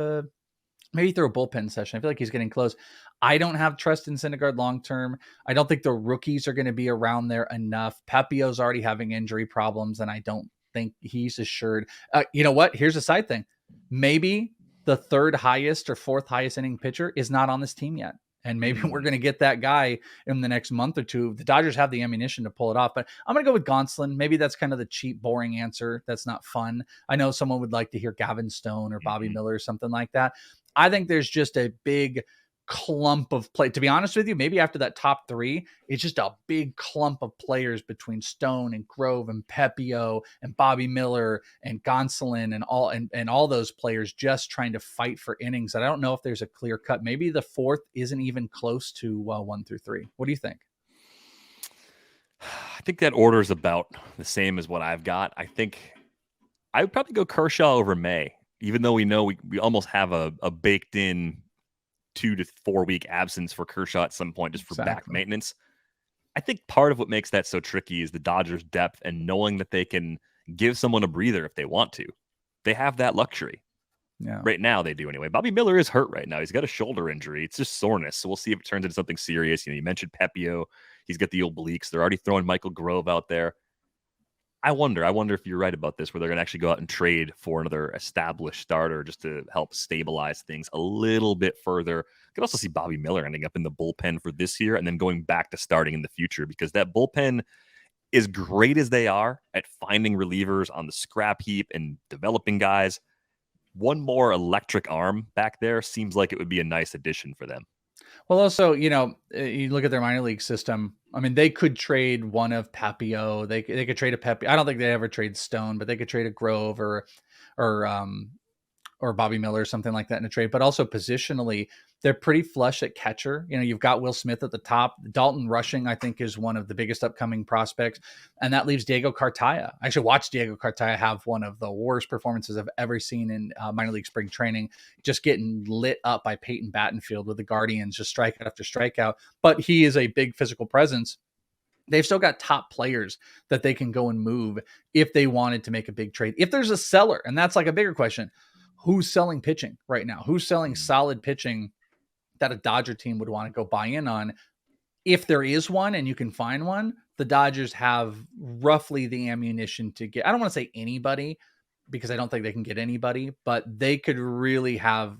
maybe through a bullpen session. I feel like he's getting close. I don't have trust in Syndergaard long-term. I don't think the rookies are going to be around there enough. Pepio's already having injury problems, and I don't think he's assured. You know what? Here's a side thing. Maybe the 3rd highest or 4th highest inning pitcher is not on this team yet. And maybe we're going to get that guy in the next month or 2. The Dodgers have the ammunition to pull it off, but I'm going to go with Gonsolin. Maybe that's kind of the cheap, boring answer. That's not fun. I know someone would like to hear Gavin Stone or Bobby Miller or something like that. I think there's just a big clump of play. To be honest with you, maybe after that top 3, it's just a big clump of players between Stone and Grove and Pepio and Bobby Miller and Gonsolin and all those players just trying to fight for innings. And I don't know if there's a clear cut. Maybe the 4th isn't even close to 1 through 3. What do you think? I think that order is about the same as what I've got. I think I would probably go Kershaw over May, even though we know we almost have a baked in 2 to 4 week absence for Kershaw at some point just for back maintenance. I think part of what makes that so tricky is the Dodgers' depth and knowing that they can give someone a breather if they want to. They have that luxury. Yeah. Right now they do anyway. Bobby Miller is hurt right now. He's got a shoulder injury. It's just soreness. So we'll see if it turns into something serious. You mentioned Pepio. He's got the obliques. They're already throwing Michael Grove out there. I wonder if you're right about this, where they're going to actually go out and trade for another established starter just to help stabilize things a little bit further. I could also see Bobby Miller ending up in the bullpen for this year and then going back to starting in the future, because that bullpen, as great as they are at finding relievers on the scrap heap and developing guys, one more electric arm back there seems like it would be a nice addition for them. Well, also, you look at their minor league system. I mean, they could trade one of Papio. They could trade a Pepe. I don't think they ever trade Stone, but they could trade a Grove or or Bobby Miller or something like that in a trade. But also positionally, they're pretty flush at catcher. You've got Will Smith at the top. Dalton Rushing, I think, is one of the biggest upcoming prospects. And that leaves Diego Cartaya. I actually watched Diego Cartaya have one of the worst performances I've ever seen in minor league spring training, just getting lit up by Peyton Battenfield with the Guardians, just strikeout after strikeout. But he is a big physical presence. They've still got top players that they can go and move if they wanted to make a big trade. If there's a seller, and that's like a bigger question, who's selling pitching right now? Who's selling solid pitching that a Dodger team would want to go buy in on? If there is one and you can find one, the Dodgers have roughly the ammunition to get, I don't want to say anybody because I don't think they can get anybody, but they could really have,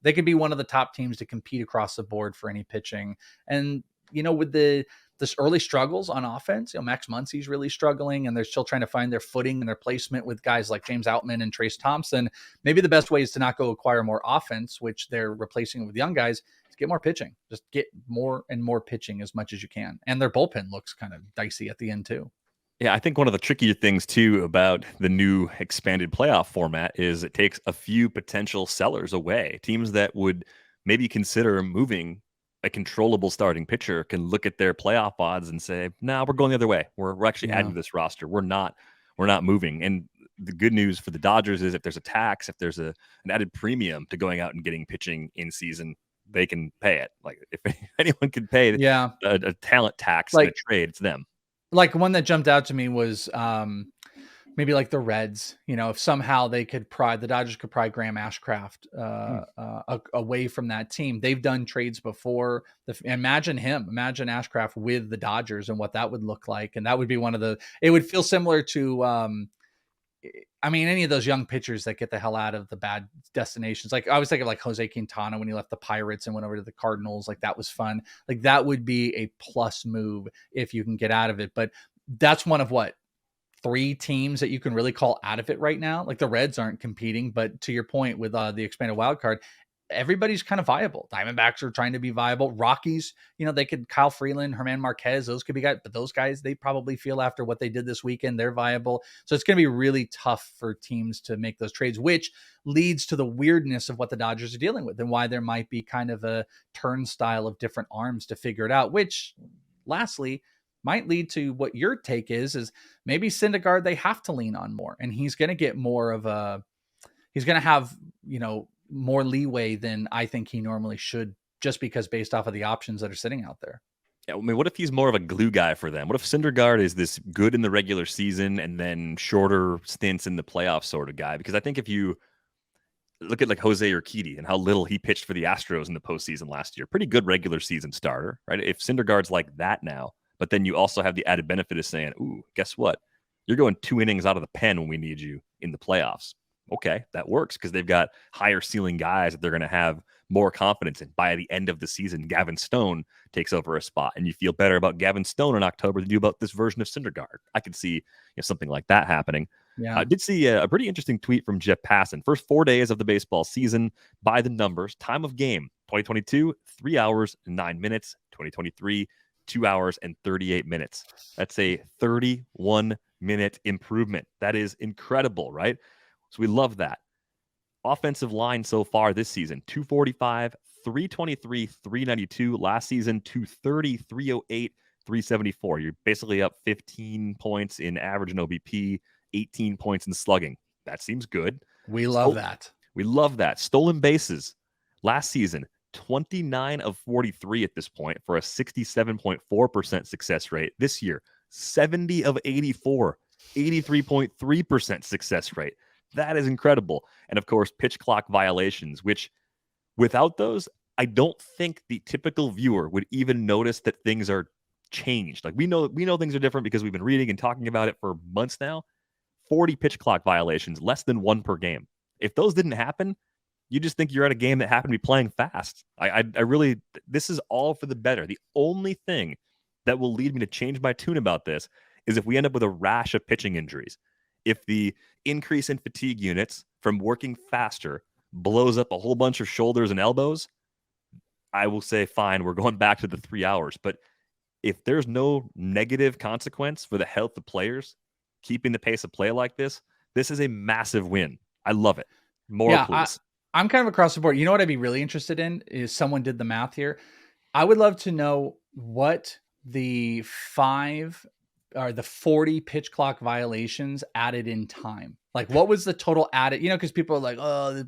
they could be one of the top teams to compete across the board for any pitching. And, with this early struggles on offense, Max Muncy's really struggling and they're still trying to find their footing and their placement with guys like James Outman and Trace Thompson. Maybe the best way is to not go acquire more offense, which they're replacing with young guys. Get more pitching, just get more and more pitching as much as you can. And their bullpen looks kind of dicey at the end too. Yeah, I think one of the trickier things too about the new expanded playoff format is it takes a few potential sellers away. Teams that would maybe consider moving a controllable starting pitcher can look at their playoff odds and say, "Nah, we're going the other way. We're actually adding to this roster. We're not moving." And the good news for the Dodgers is if there's a tax, if there's an added premium to going out and getting pitching in season, they can pay it. Like if anyone can pay a talent tax in a trade, it's them. Like one that jumped out to me was maybe like the Reds, if somehow they could the Dodgers could pry Graham Ashcraft away from that team. They've done trades before. Imagine Ashcraft with the Dodgers and what that would look like. And that would be it would feel similar to, any of those young pitchers that get the hell out of the bad destinations. Like I was thinking like Jose Quintana when he left the Pirates and went over to the Cardinals. Like that was fun. Like that would be a plus move if you can get out of it. But that's one of 3 teams that you can really call out of it right now. Like the Reds aren't competing, but to your point with the expanded wild card, everybody's kind of viable. Diamondbacks are trying to be viable. Rockies, they could Kyle Freeland, Herman Marquez, those could be guys, but those guys, they probably feel after what they did this weekend, they're viable. So it's going to be really tough for teams to make those trades, which leads to the weirdness of what the Dodgers are dealing with and why there might be kind of a turnstile of different arms to figure it out, which lastly might lead to what your take is maybe Syndergaard, they have to lean on more and he's going to get more of he's going to have, more leeway than I think he normally should, just because based off of the options that are sitting out there. Yeah, I mean, what if he's more of a glue guy for them? What if Syndergaard is this good in the regular season and then shorter stints in the playoffs sort of guy? Because I think if you look at like Jose Urquidy and how little he pitched for the Astros in the postseason last year, pretty good regular season starter, right? If Syndergaard's like that now, but then you also have the added benefit of saying, ooh, guess what? You're going 2 innings out of the pen when we need you in the playoffs. Okay, that works because they've got higher ceiling guys that they're going to have more confidence in. By the end of the season, Gavin Stone takes over a spot, and you feel better about Gavin Stone in October than you do about this version of Syndergaard. I could see something like that happening. Yeah. I did see a pretty interesting tweet from Jeff Passan. First 4 days of the baseball season by the numbers. Time of game, 2022, 3 hours and 9 minutes. 2023, 2 hours and 38 minutes. That's a 31-minute improvement. That is incredible, right? So we love that. Offensive line so far this season, 245, 323, 392. Last season, 230, 308, 374. You're basically up 15 points in average and OBP, 18 points in slugging. That seems good. We love that. We love that. Stolen bases. Last season, 29 of 43 at this point for a 67.4% success rate. This year, 70 of 84, 83.3% success rate. That is incredible. And of course, pitch clock violations, which without those, I don't think the typical viewer would even notice that things are changed. Like we know things are different because we've been reading and talking about it for months now. 40 pitch clock violations, less than 1 per game. If those didn't happen, you just think you're at a game that happened to be playing fast. I really, this is all for the better. The only thing that will lead me to change my tune about this is if we end up with a rash of pitching injuries. If the increase in fatigue units from working faster blows up a whole bunch of shoulders and elbows, I will say, fine, we're going back to the 3 hours. But if there's no negative consequence for the health of players, keeping the pace of play like this is a massive win. I love it. More, please. I'm kind of across the board. You know what I'd be really interested in is someone did the math here. I would love to know what the 40 pitch clock violations added in time. Like, what was the total added? Because people are like, oh,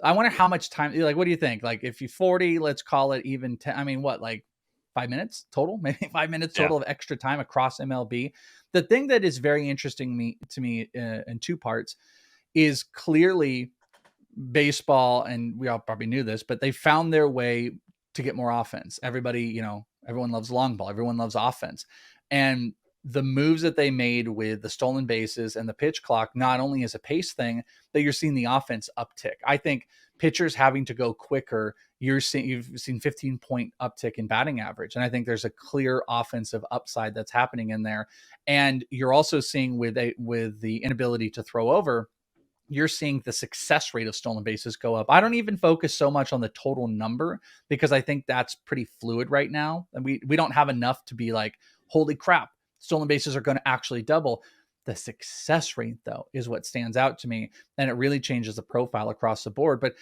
I wonder how much time. Like, what do you think? Like, if you 40, let's call it even 10. I mean, what, like 5 minutes total? Maybe 5 minutes total of extra time across MLB. The thing that is very interesting to me in two parts is clearly baseball, and we all probably knew this, but they found their way to get more offense. Everybody, everyone loves long ball. Everyone loves offense. And the moves that they made with the stolen bases and the pitch clock, not only is a pace thing, that you're seeing the offense uptick. I think pitchers having to go quicker, you've seen 15-point uptick in batting average. And I think there's a clear offensive upside that's happening in there. And you're also seeing with the inability to throw over, you're seeing the success rate of stolen bases go up. I don't even focus so much on the total number because I think that's pretty fluid right now. And we don't have enough to be like, holy crap, stolen bases are going to actually double. The success rate, though, is what stands out to me. And it really changes the profile across the board. But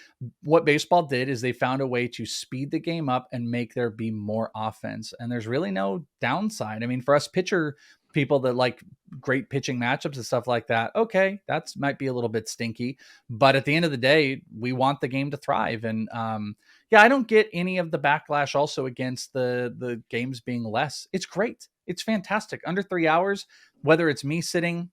what baseball did is they found a way to speed the game up and make there be more offense. And there's really no downside. I mean, for us pitcher people that like great pitching matchups and stuff like that, okay, that's might be a little bit stinky. But at the end of the day, we want the game to thrive. And I don't get any of the backlash also against the games being less. It's great. It's fantastic. Under 3 hours, whether it's me sitting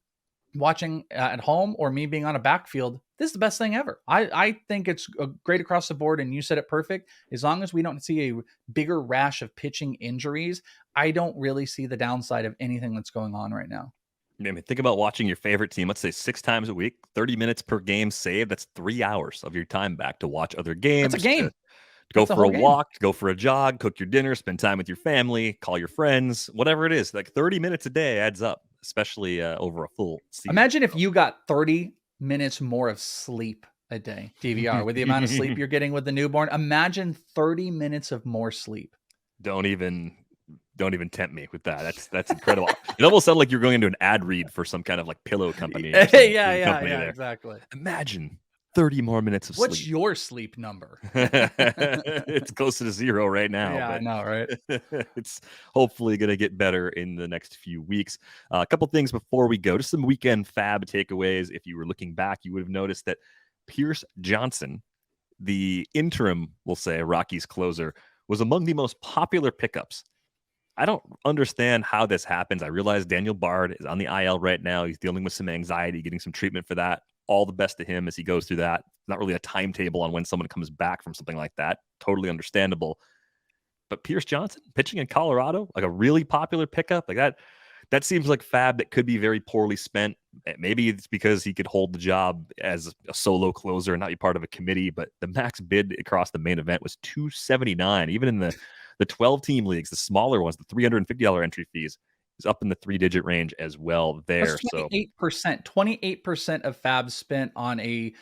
watching at home or me being on a backfield, this is the best thing ever. I think it's great across the board, and you said it perfect. As long as we don't see a bigger rash of pitching injuries, I don't really see the downside of anything that's going on right now. I mean, think about watching your favorite team, let's say 6 times a week, 30 minutes per game saved. That's 3 hours of your time back to watch other games. That's a game. Go for a walk, go for a jog, cook your dinner, spend time with your family, call your friends, whatever it is. Like 30 minutes a day adds up, especially over a full season. Imagine if you got 30 minutes more of sleep a day, DVR, with the amount of sleep you're getting with the newborn. Imagine 30 minutes of more sleep. Don't even tempt me with that. That's incredible. It almost sounded like you're going into an ad read for some kind of like pillow company. Yeah, exactly. Imagine 30 more minutes of sleep. What's your sleep number? It's closer to 0 right now. Yeah, I know, right? It's hopefully going to get better in the next few weeks. A couple things before we go. Just some weekend FAB takeaways. If you were looking back, you would have noticed that Pierce Johnson, the interim, we'll say, Rockies closer, was among the most popular pickups. I don't understand how this happens. I realize Daniel Bard is on the IL right now. He's dealing with some anxiety, getting some treatment for that. All the best to him as he goes through that. Not really a timetable on when someone comes back from something like that. Totally understandable. But Pierce Johnson pitching in Colorado, like a really popular pickup, like that seems like FAB that could be very poorly spent. Maybe it's because he could hold the job as a solo closer and not be part of a committee, but the max bid across the main event was $279. Even in the 12-team leagues, the smaller ones, the $350 entry fees, is up in the 3-digit range as well there. That's 28% of FAB spent on a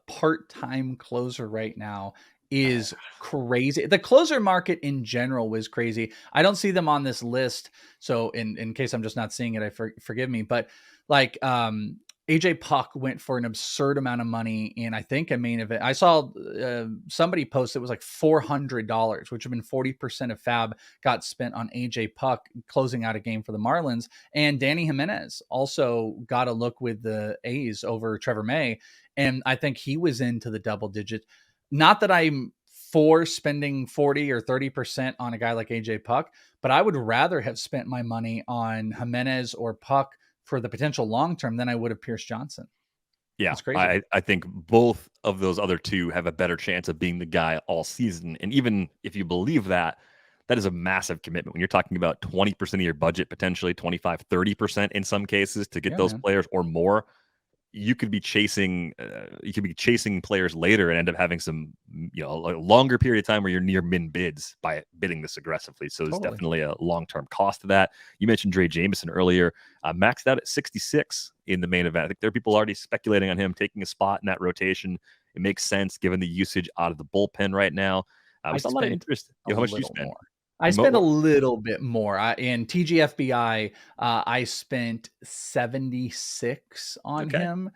part-time closer right now is crazy. The closer market in general was crazy. I don't see them on this list, so in case I'm just not seeing it, forgive me. But like AJ Puck went for an absurd amount of money in, I think, a main event. I saw somebody post it was like $400, which would have been 40% of FAB got spent on AJ Puck closing out a game for the Marlins. And Danny Jimenez also got a look with the A's over Trevor May, and I think he was into the double digit. Not that I'm for spending 40 or 30% on a guy like AJ Puck, but I would rather have spent my money on Jimenez or Puck for the potential long term than I would have Pierce Johnson. Yeah, I think both of those other two have a better chance of being the guy all season. And even if you believe that, that is a massive commitment. When you're talking about 20% of your budget, potentially 25, 30% in some cases to get those players or more, you could be chasing players later and end up having some, a longer period of time where you're near min bids by bidding this aggressively. So there's definitely a long-term cost to that. You mentioned Dre Jameson earlier, maxed out at 66 in the main event. I think there are people already speculating on him taking a spot in that rotation. It makes sense given the usage out of the bullpen right now. We I saw a lot of spent interest. a How much do you little spend? more. I And spent a little bit more. In TGFBI, I spent 76 on okay. him.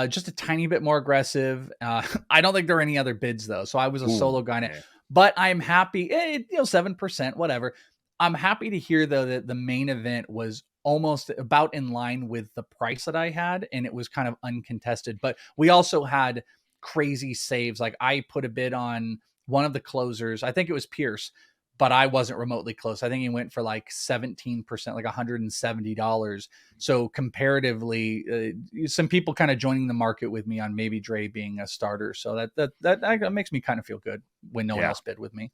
Just a tiny bit more aggressive. I don't think there are any other bids though, so I was a Ooh, solo guy in it. yeah. But I'm happy. 7%, whatever. I'm happy to hear though that the main event was almost about in line with the price that I had, and it was kind of uncontested. But we also had crazy saves. Like I put a bid on one of the closers. I think it was Pierce, but I wasn't remotely close. I think he went for like 17%, like $170. So comparatively, some people kind of joining the market with me on maybe Dre being a starter. So that makes me kind of feel good when no one Yeah. else bid with me.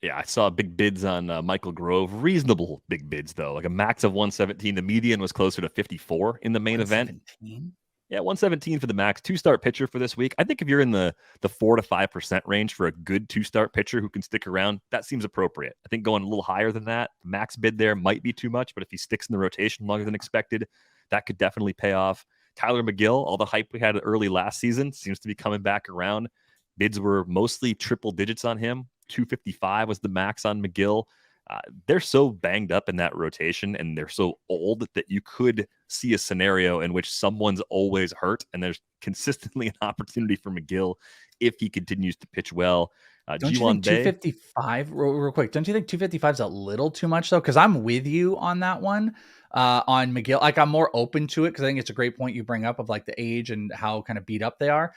Yeah, I saw big bids on Michael Grove. Reasonable big bids, though. Like a max of 117. The median was closer to 54 in the main event. 117. Yeah, 117 for the max. Two-start pitcher for this week. I think if you're in the 4 to 5% range for a good two-start pitcher who can stick around, that seems appropriate. I think going a little higher than that, max bid there might be too much, but if he sticks in the rotation longer than expected, that could definitely pay off. Tyler McGill, all the hype we had early last season seems to be coming back around. Bids were mostly triple digits on him. 255 was the max on McGill. They're so banged up in that rotation and they're so old that you could see a scenario in which someone's always hurt and there's consistently an opportunity for McGill if he continues to pitch well. Don't you G1 think Bay, 255 real quick? Don't you think 255 is a little too much though? Because I'm with you on that one. On McGill, like I'm more open to it because I think it's a great point you bring up of like the age and how kind of beat up they are.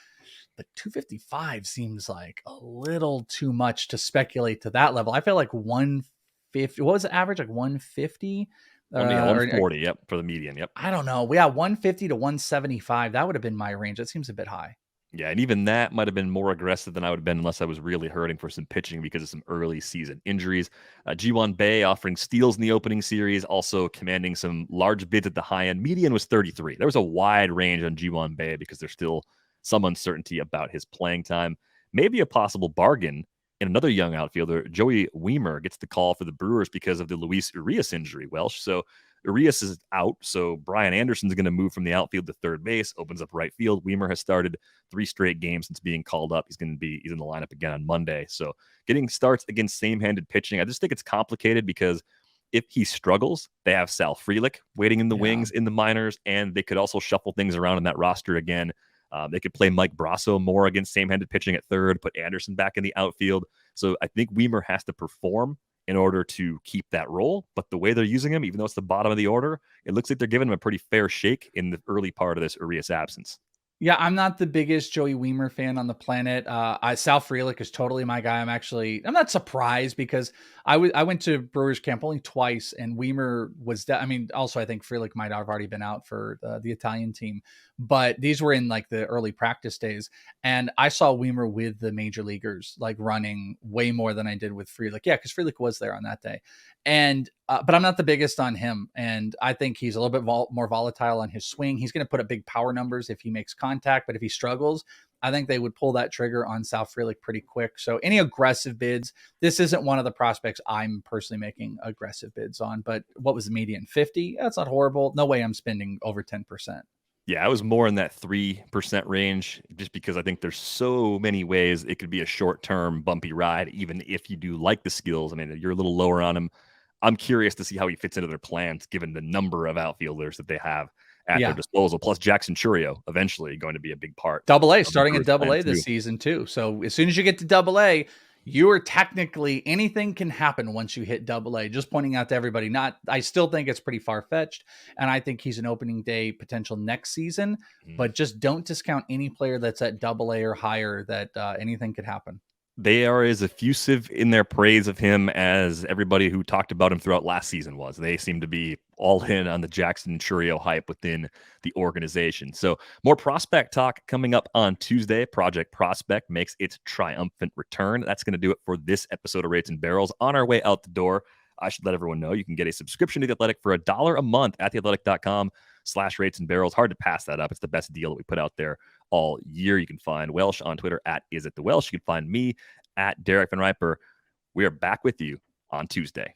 But 255 seems like a little too much to speculate to that level. I feel like 150. What was the average? Like 150? yeah, Or 140, yep, for the median, yep. I don't know. Yeah, 150 to 175. That would have been my range. That seems a bit high. Yeah, and even that might have been more aggressive than I would have been unless I was really hurting for some pitching because of some early season injuries. G1 Bay offering steals in the opening series, also commanding some large bids at the high end. Median was 33. There was a wide range on G1 Bay because there's still some uncertainty about his playing time. Maybe a possible bargain in another young outfielder. Joey Weimer gets the call for the Brewers because of the Luis Urias injury, Welsh. So Urias is out, so Brian Anderson's going to move from the outfield to third base, opens up right field. Weimer has started 3 straight games since being called up. He's in the lineup again on Monday. So getting starts against same-handed pitching, I just think it's complicated because if he struggles, they have Sal Frelick waiting in the wings in the minors, and they could also shuffle things around in that roster again. They could play Mike Brasso more against same-handed pitching at third, put Anderson back in the outfield. So I think Weimer has to perform in order to keep that role. But the way they're using him, even though it's the bottom of the order, it looks like they're giving him a pretty fair shake in the early part of this Urias absence. Yeah, I'm not the biggest Joey Weimer fan on the planet. Sal Frelick is totally my guy. I'm not surprised because I went to Brewers camp only twice, and Weimer was. Also I think Frelick might have already been out for the Italian team, but these were in like the early practice days, and I saw Weimer with the major leaguers, like running way more than I did with Frelick. Yeah, because Frelick was there on that day, and but I'm not the biggest on him, and I think he's a little bit more volatile on his swing. He's going to put up big power numbers if he makes contact, but if he struggles, I think they would pull that trigger on Sal Frelick pretty quick. So any aggressive bids, this isn't one of the prospects I'm personally making aggressive bids on, but what was the median? 50? That's not horrible. No way I'm spending over 10%. Yeah, I was more in that 3% range just because I think there's so many ways it could be a short-term bumpy ride, even if you do like the skills. I mean, you're a little lower on him. I'm curious to see how he fits into their plans, given the number of outfielders that they have at their disposal. Plus, Jackson Churio eventually going to be a big part. Double A, starting at Double A this season too. So as soon as you get to Double A, you are technically, anything can happen once you hit Double A. Just pointing out to everybody, I still think it's pretty far fetched, and I think he's an opening day potential next season. But just don't discount any player that's at Double A or higher. That anything could happen. They are as effusive in their praise of him as everybody who talked about him throughout last season was. They seem to be all in on the Jackson Churio hype within the organization. So more prospect talk coming up on Tuesday. Project Prospect makes its triumphant return. That's going to do it for this episode of Rates and Barrels. On our way out the door, I should let everyone know you can get a subscription to The Athletic for $1 a month at theathletic.com/rates and barrels. Hard to pass that up. It's the best deal that we put out there all year. You can find Welsh on Twitter at IsItTheWelsh. You can find me at Derek Van Riper. We are back with you on Tuesday.